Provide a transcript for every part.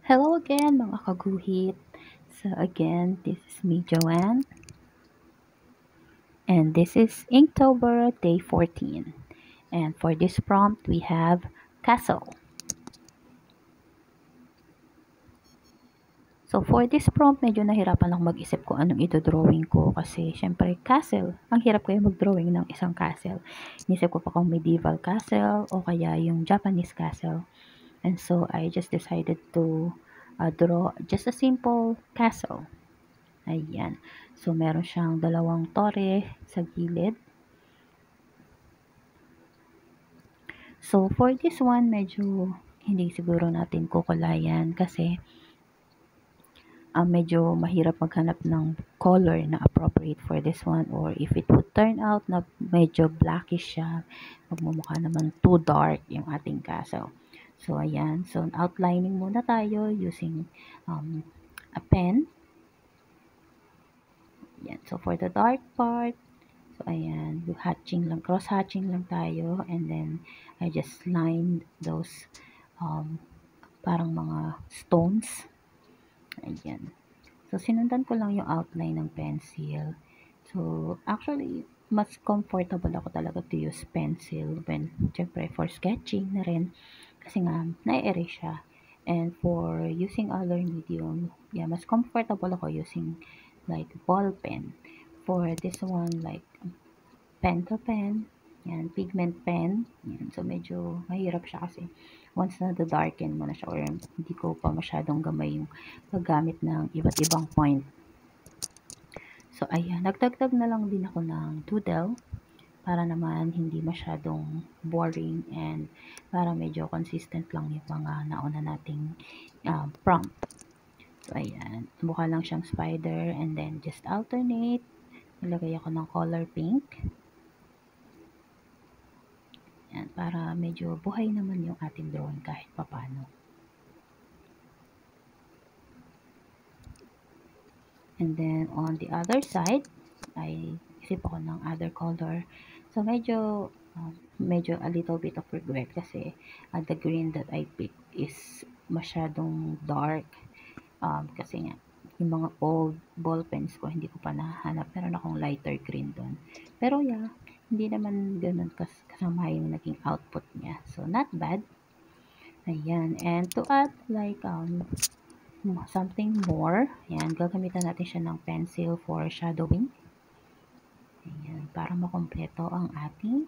Hello again mga kaguhit. So again, this is me Joanne and this is Inktober day 14. And for this prompt we have castle. So for this prompt medyo nahirapan ako mag-isip kung anong ito-drawing ko kasi syempre castle. Ang hirap kaya mag-drawing ng isang castle. Inisip ko pa kung medieval castle o kaya yung Japanese castle. And so I just decided to draw just a simple castle. Ayan. So, meron siyang dalawang tore sa gilid. So, for this one, medyo hindi siguro natin kukulayan kasi medyo mahirap maghanap ng color na appropriate for this one, or if it would turn out na medyo blackish siya, magmumukha naman too dark yung ating castle. So, ayan. So, outlining muna tayo using a pen. Ayan. So, for the dark part, so, ayan, cross-hatching lang tayo, and then, I just lined those, parang mga stones. Ayan. So, sinundan ko lang yung outline ng pencil. So, actually, mas comfortable ako talaga to use pencil when, syempre, for sketching na rin. Kasi nga, na-erase siya. And for using other medium, yeah, mas comfortable ako using, like, ball pen. For this one, like, pen to pen, yan, pigment pen, yan. So, medyo mahirap siya kasi once na darken mo na siya or hindi ko pa masyadong gamay yung paggamit ng iba't ibang point. So, ayan, nagdagdag na lang din ako ng doodle para naman hindi masyadong boring and para medyo consistent lang yung mga nauna nating prompt. So, ayan, mukha lang siyang spider and then just alternate. Nilagay ako ng color pink. Yan, para medyo buhay naman yung ating drawing kahit papano. And then, on the other side, ay isip ako ng other color. So, medyo a little bit of regret kasi the green that I picked is masyadong dark. Kasi nga, yung mga old ball pens ko, hindi ko pa nahanap. Meron akong lighter green doon. Pero yeah, hindi naman ganun kasama yung naging output niya. So, not bad. Ayan. And to add like something more, ayan, gagamitan natin siya ng pencil for shadowing. Ayan, para makompleto ang ating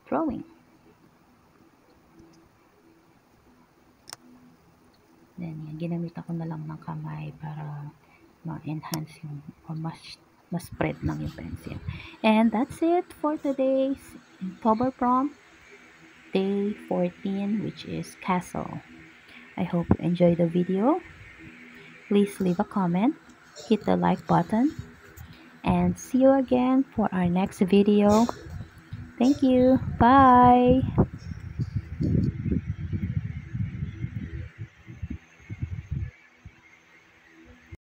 drawing. Then, yan, ginamit ako na lang ng kamay para ma-enhance yung, or mas spread lang yung pencil. And that's it for today's Inktober prompt, day 14, which is castle. I hope you enjoyed the video. Please leave a comment, hit the like button, and see you again for our next video. Thank you. Bye.